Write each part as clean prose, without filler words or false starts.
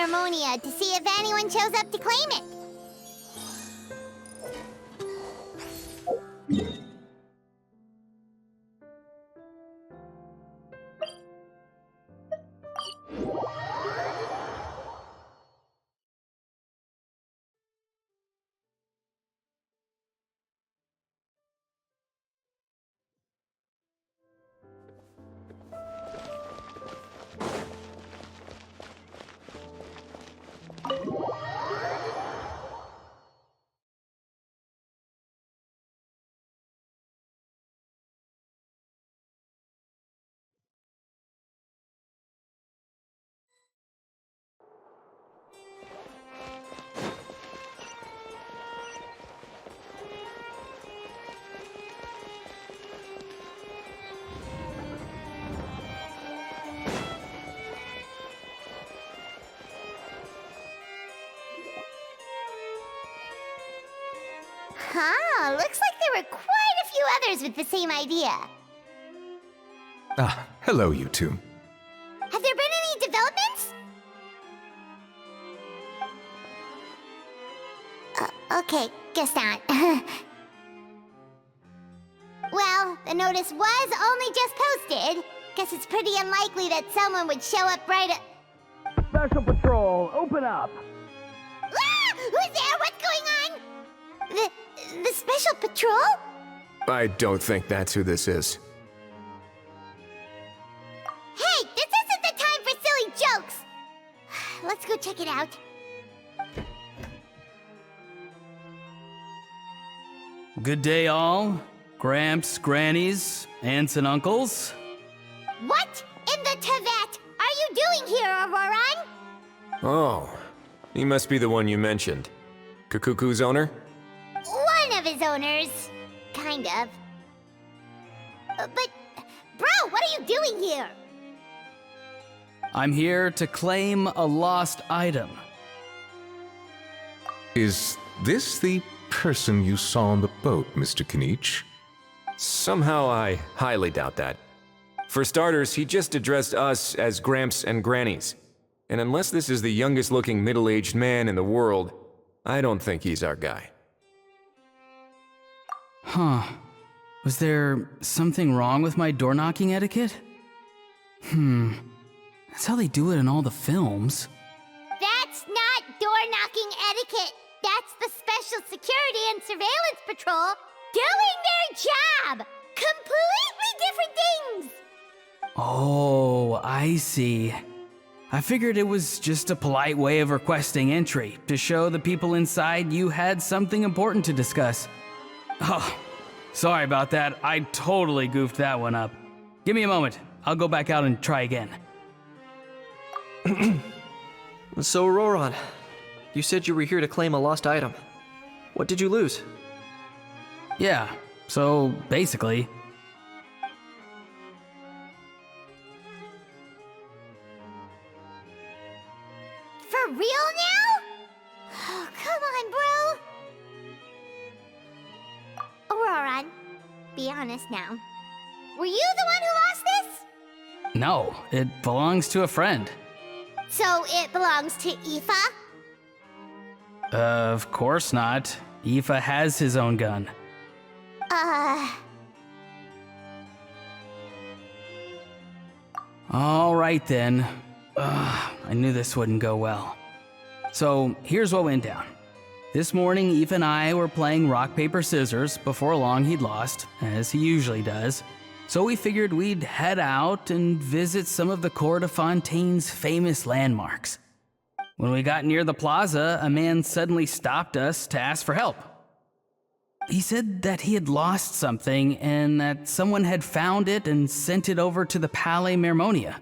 Mermonia to see if anyone shows up to claim it. Huh, looks like there were quite a few others with the same idea. Ah, hello, you two. Have there been any developments? Okay, guess not. Well, the notice was only just posted. Guess it's pretty unlikely that someone would show up right at... Special Patrol, open up! Ah! Who's there? What's going on? The Special Patrol? I don't think that's who this is. Hey, this isn't the time for silly jokes! Let's go check it out. Good day, all. Gramps, grannies, aunts, and uncles. What in the Tevet are you doing here, Auroran? Oh, he must be the one you mentioned. Kukuku's owner? One of his owners. Kind of. But, bro, what are you doing here? I'm here to claim a lost item. Is this the person you saw on the boat, Mr. Kinich? Somehow I highly doubt that. For starters, he just addressed us as Gramps and Grannies. And unless this is the youngest looking middle-aged man in the world, I don't think he's our guy. Huh. Was there something wrong with my door-knocking etiquette? That's how they do it in all the films. That's not door-knocking etiquette. That's the Special Security and Surveillance Patrol doing their job! Completely different things! Oh, I see. I figured it was just a polite way of requesting entry, to show the people inside you had something important to discuss. Oh, sorry about that. I totally goofed that one up. Give me a moment. I'll go back out and try again. So, Auroran, you said you were here to claim a lost item. What did you lose? Yeah, so basically... For real now? Oh, come on, bro. Auroran, be honest now. Were you the one who lost this? No, it belongs to a friend. So it belongs to Aoife? Of course not. Aoife has his own gun. All right then. I knew this wouldn't go well. So here's what went down. This morning, Aoife and I were playing rock, paper, scissors. Before long, he'd lost, as he usually does. So we figured we'd head out and visit some of the Cour de Fontaine's famous landmarks. When we got near the plaza, a man suddenly stopped us to ask for help. He said that he had lost something and that someone had found it and sent it over to the Palais Mermonia.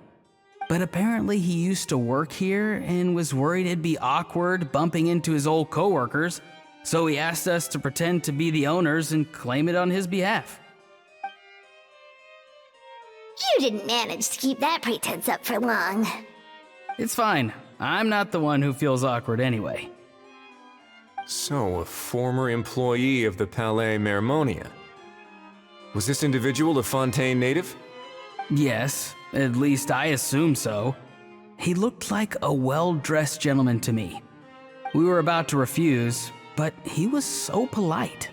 But apparently he used to work here and was worried it'd be awkward bumping into his old coworkers, so he asked us to pretend to be the owners and claim it on his behalf. You didn't manage to keep that pretense up for long. It's fine. I'm not the one who feels awkward anyway. So, a former employee of the Palais Mermonia. Was this individual a Fontaine native? Yes, at least I assume so. He looked like a well-dressed gentleman to me. We were about to refuse, but he was so polite.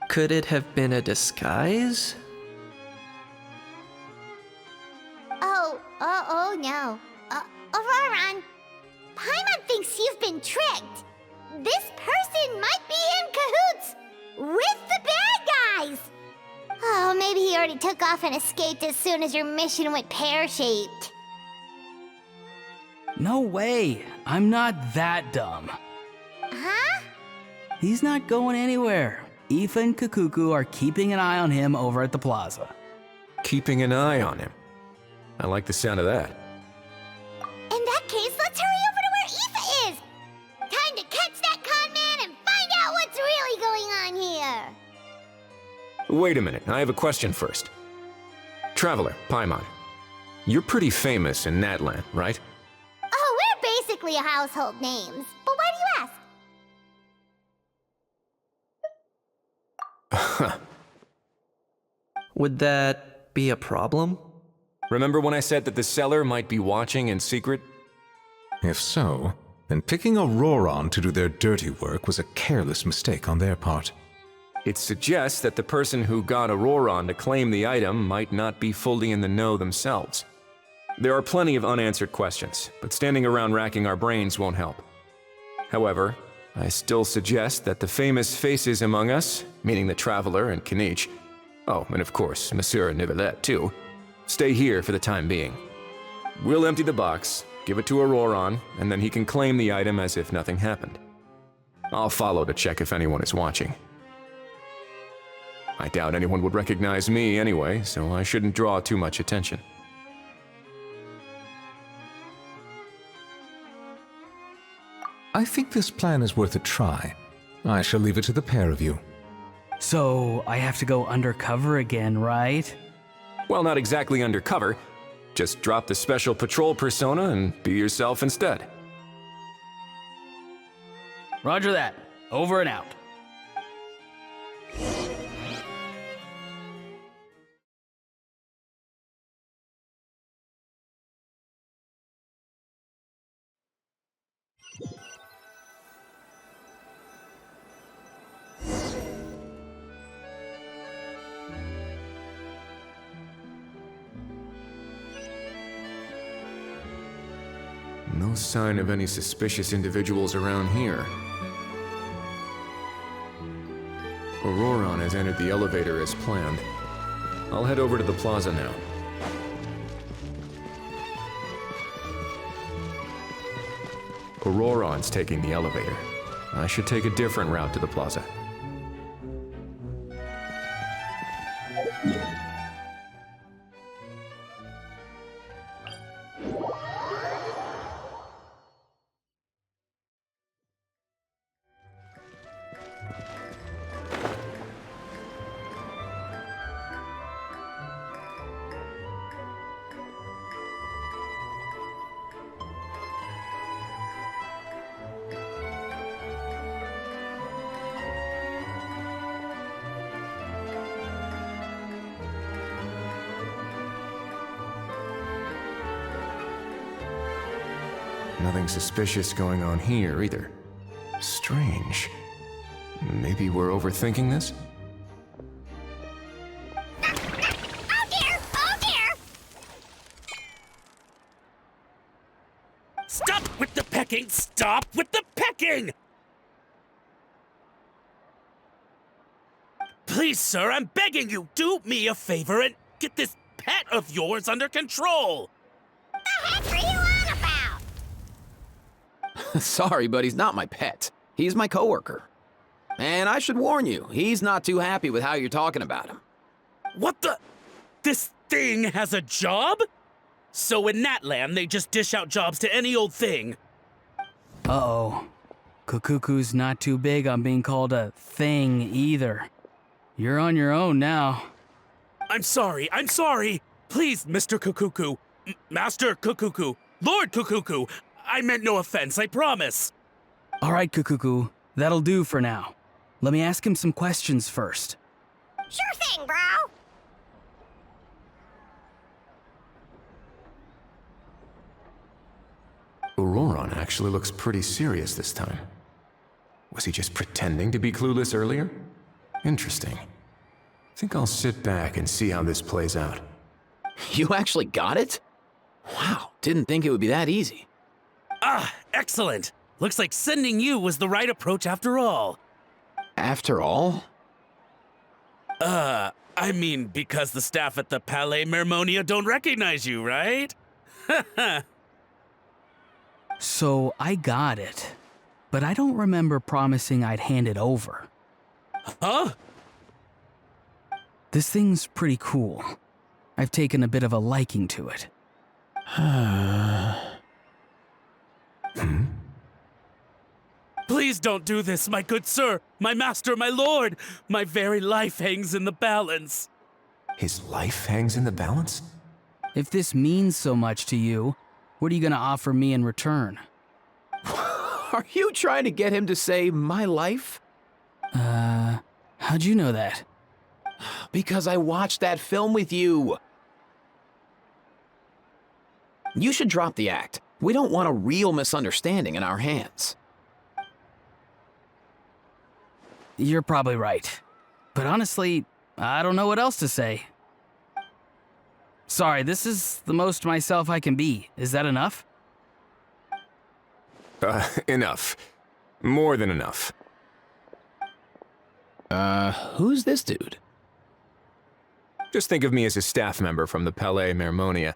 Could it have been a disguise? Oh no. Auroron, Paimon thinks you've been tricked. This person might be in cahoots with the bad guys. Oh, maybe he already took off and escaped as soon as your mission went pear-shaped. No way. I'm not that dumb. Huh? He's not going anywhere. Aoife and Kukuku are keeping an eye on him over at the plaza. Keeping an eye on him. I like the sound of that. In that case, let's hurry over to where Aoife is. Time to catch that con man and find out what's really going on here. Wait a minute, I have a question first. Traveler, Paimon, you're pretty famous in Natlan, right? Oh, we're basically household names. But why do you ask? Would that be a problem? Remember when I said that the seller might be watching in secret? If so, then picking Auroron to do their dirty work was a careless mistake on their part. It suggests that the person who got Auroron to claim the item might not be fully in the know themselves. There are plenty of unanswered questions, but standing around racking our brains won't help. However, I still suggest that the famous faces among us, meaning the Traveler and Kinich, oh, and of course, Monsieur Nivelette too, stay here for the time being. We'll empty the box, give it to Auroron, and then he can claim the item as if nothing happened. I'll follow to check if anyone is watching. I doubt anyone would recognize me anyway, so I shouldn't draw too much attention. I think this plan is worth a try. I shall leave it to the pair of you. So, I have to go undercover again, right? Well, not exactly undercover. Just drop the special patrol persona and be yourself instead. Roger that. Over and out. No sign of any suspicious individuals around here. Auroron has entered the elevator as planned. I'll head over to the plaza now. Auroron's taking the elevator. I should take a different route to the plaza. Nothing suspicious going on here, either. Strange. Maybe we're overthinking this? Oh dear! Oh dear! Stop with the pecking! Stop with the pecking! Please, sir, I'm begging you, do me a favor and get this pet of yours under control! The heck are you on about? Sorry, but he's not my pet. He's my coworker. And I should warn you, he's not too happy with how you're talking about him. What the? This thing has a job? So in Natlan, they just dish out jobs to any old thing. Uh-oh. Kukuku's not too big on being called a thing either. You're on your own now. I'm sorry. Please, Mr. Kukuku. Master Kukuku. Lord Kukuku. I meant no offense, I promise. All right, Kukuku. That'll do for now. Let me ask him some questions first. Sure thing, bro. Roron actually looks pretty serious this time. Was he just pretending to be clueless earlier? Interesting. Think I'll sit back and see how this plays out. You actually got it? Wow, didn't think it would be that easy. Ah, excellent. Looks like sending you was the right approach after all. After all? I mean, because the staff at the Palais Mermonia don't recognize you, right? So I got it, but I don't remember promising I'd hand it over. Huh? This thing's pretty cool. I've taken a bit of a liking to it. Please don't do this, my good sir, my master, my lord. My very life hangs in the balance. His life hangs in the balance? If this means so much to you, what are you gonna offer me in return? Are you trying to get him to say my life? How'd you know that? Because I watched that film with you. You should drop the act. We don't want a real misunderstanding in our hands. You're probably right. But honestly, I don't know what else to say. Sorry, this is the most myself I can be. Is that enough? Enough. More than enough. Who's this dude? Just think of me as a staff member from the Palais Mermonia.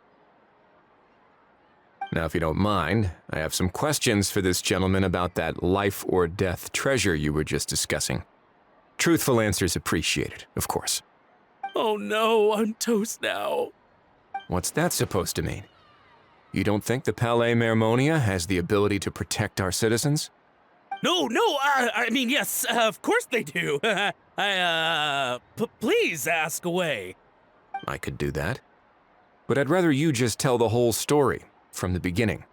Now, if you don't mind, I have some questions for this gentleman about that life or death treasure you were just discussing. Truthful answers appreciated, of course. Oh no, I'm toast now. What's that supposed to mean? You don't think the Palais Mermonia has the ability to protect our citizens? No, I mean, yes, of course they do. Please ask away. I could do that. But I'd rather you just tell the whole story, from the beginning.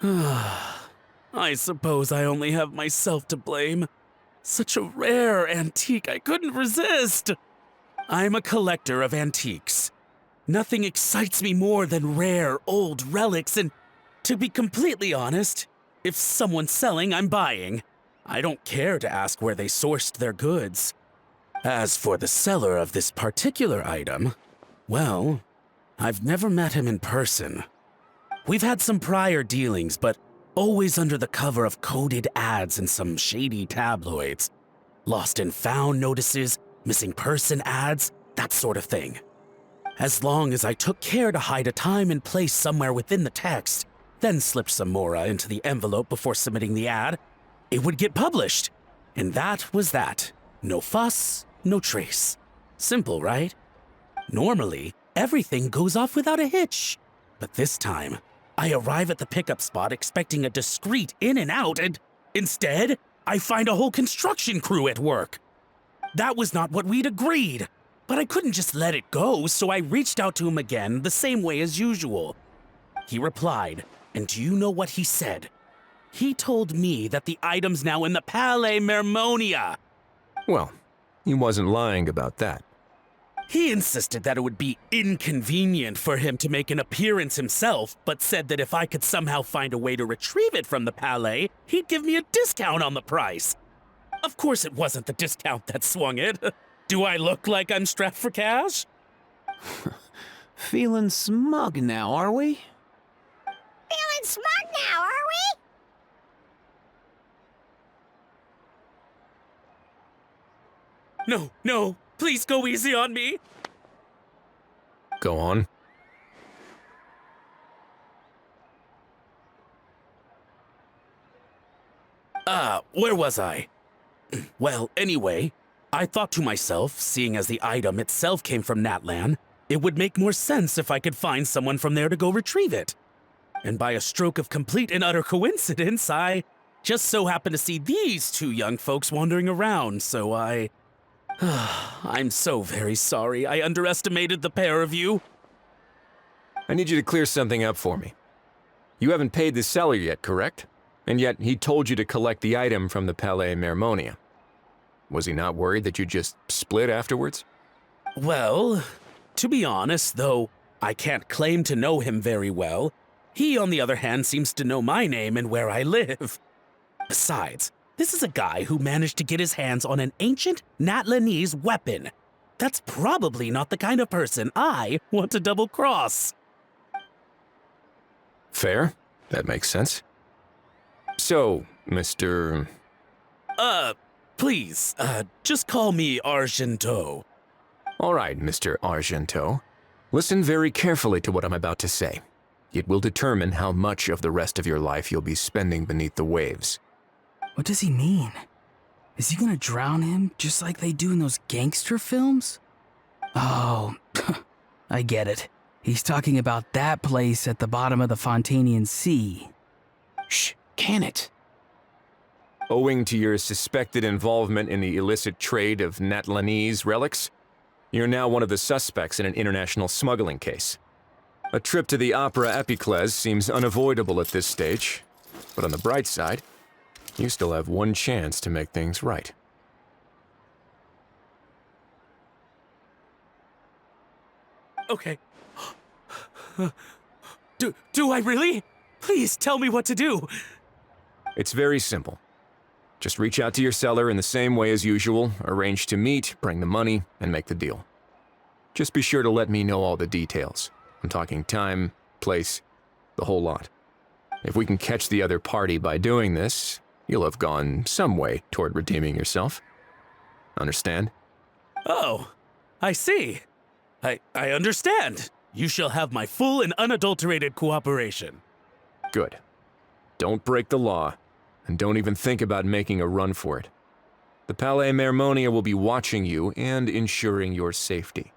I suppose I only have myself to blame. Such a rare antique, I couldn't resist. I'm a collector of antiques. Nothing excites me more than rare, old relics, and to be completely honest, if someone's selling, I'm buying. I don't care to ask where they sourced their goods. As for the seller of this particular item, well, I've never met him in person. We've had some prior dealings, but always under the cover of coded ads in some shady tabloids. Lost and found notices, missing person ads, that sort of thing. As long as I took care to hide a time and place somewhere within the text, then slipped some mora into the envelope before submitting the ad, it would get published. And that was that. No fuss, no trace. Simple, right? Normally, everything goes off without a hitch. But this time, I arrive at the pickup spot expecting a discreet in and out, and instead, I find a whole construction crew at work. That was not what we'd agreed, but I couldn't just let it go, so I reached out to him again the same way as usual. He replied, and do you know what he said? He told me that the item's now in the Palais Mermonia. Well, he wasn't lying about that. He insisted that it would be inconvenient for him to make an appearance himself, but said that if I could somehow find a way to retrieve it from the Palais, he'd give me a discount on the price. Of course it wasn't the discount that swung it. Do I look like I'm strapped for cash? Feeling smug now, are we? Feeling smart now, are we? No, please go easy on me. Go on. Where was I? Well, anyway, I thought to myself, seeing as the item itself came from Natlan, it would make more sense if I could find someone from there to go retrieve it. And by a stroke of complete and utter coincidence, I just so happened to see these two young folks wandering around, so I'm so very sorry I underestimated the pair of you. I need you to clear something up for me. You haven't paid the seller yet, correct? And yet he told you to collect the item from the Palais Mermonia. Was he not worried that you just split afterwards? Well, to be honest, though I can't claim to know him very well, He, on the other hand, seems to know my name and where I live. Besides, this is a guy who managed to get his hands on an ancient Natlanese weapon. That's probably not the kind of person I want to double-cross. Fair. That makes sense. So, Mr. Please, just call me Argento. All right, Mr. Argento. Listen very carefully to what I'm about to say. It will determine how much of the rest of your life you'll be spending beneath the waves. What does he mean? Is he gonna drown him just like they do in those gangster films? Oh, I get it. He's talking about that place at the bottom of the Fontanian Sea. Shh, can it? Owing to your suspected involvement in the illicit trade of Natlanese relics, you're now one of the suspects in an international smuggling case. A trip to the Opera Epiclese seems unavoidable at this stage, but on the bright side, you still have one chance to make things right. Okay. Do I really? Please tell me what to do. It's very simple. Just reach out to your seller in the same way as usual, arrange to meet, bring the money, and make the deal. Just be sure to let me know all the details. I'm talking time, place, the whole lot. If we can catch the other party by doing this, you'll have gone some way toward redeeming yourself. Understand? Oh, I see. I understand. You shall have my full and unadulterated cooperation. Good. Don't break the law, and don't even think about making a run for it. The Palais Mermonia will be watching you and ensuring your safety.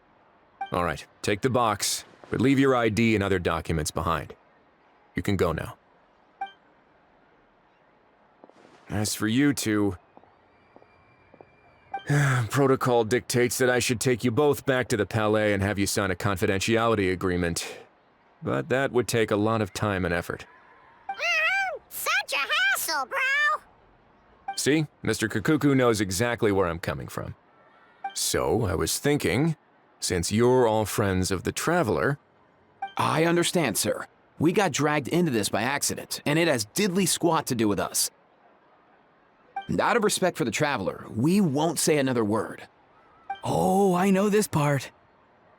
All right, take the box, but leave your ID and other documents behind. You can go now. As for you two, protocol dictates that I should take you both back to the Palais and have you sign a confidentiality agreement. But that would take a lot of time and effort. Such a hassle, bro! See, Mr. Kakuku knows exactly where I'm coming from. So, I was thinking, since you're all friends of the Traveler... I understand, sir. We got dragged into this by accident, and it has diddly squat to do with us. And out of respect for the Traveler, we won't say another word. Oh, I know this part.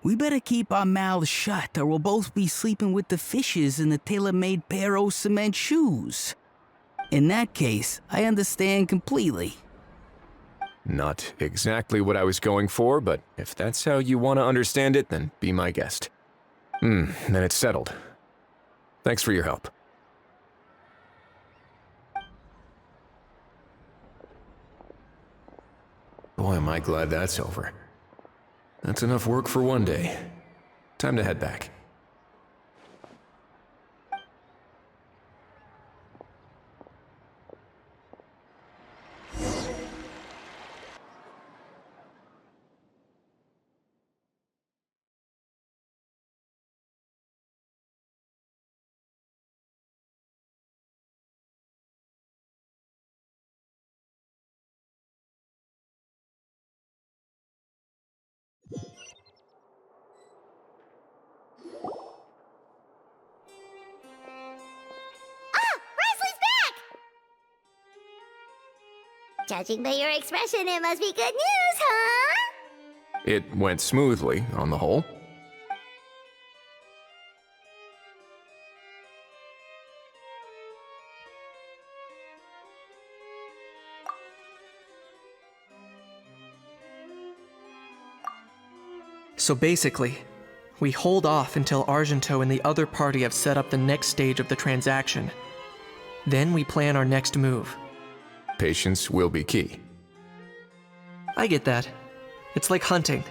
We better keep our mouths shut or we'll both be sleeping with the fishes in the tailor-made pair of cement shoes. In that case, I understand completely. Not exactly what I was going for, but if that's how you want to understand it, then be my guest. Then it's settled. Thanks for your help. Boy, am I glad that's over. That's enough work for one day. Time to head back. Judging by your expression, it must be good news, huh? It went smoothly, on the whole. So basically, we hold off until Argento and the other party have set up the next stage of the transaction. Then we plan our next move. Patience will be key. I get that. It's like hunting.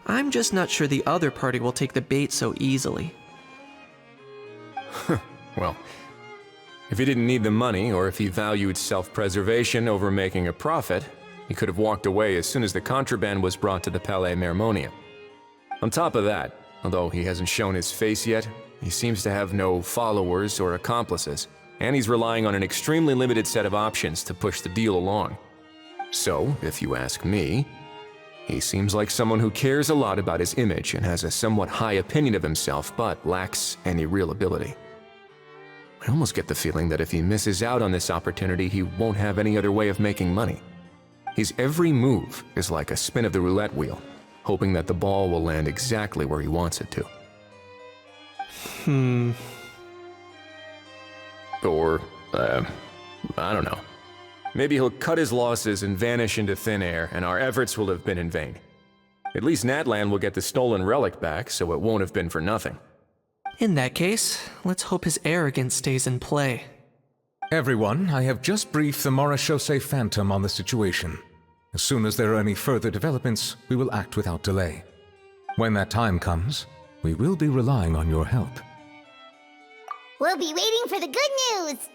I'm just not sure the other party will take the bait so easily. Well, if he didn't need the money, or if he valued self-preservation over making a profit, he could have walked away as soon as the contraband was brought to the Palais Mermonia. On top of that, although he hasn't shown his face yet, he seems to have no followers or accomplices, and he's relying on an extremely limited set of options to push the deal along. So, if you ask me, he seems like someone who cares a lot about his image and has a somewhat high opinion of himself but lacks any real ability. I almost get the feeling that if he misses out on this opportunity, he won't have any other way of making money. His every move is like a spin of the roulette wheel, hoping that the ball will land exactly where he wants it to. Or, I don't know. Maybe he'll cut his losses and vanish into thin air, and our efforts will have been in vain. At least Natlan will get the stolen relic back, so it won't have been for nothing. In that case, let's hope his arrogance stays in play. Everyone, I have just briefed the Marechaussee Phantom on the situation. As soon as there are any further developments, we will act without delay. When that time comes, we will be relying on your help. We'll be waiting for the good news!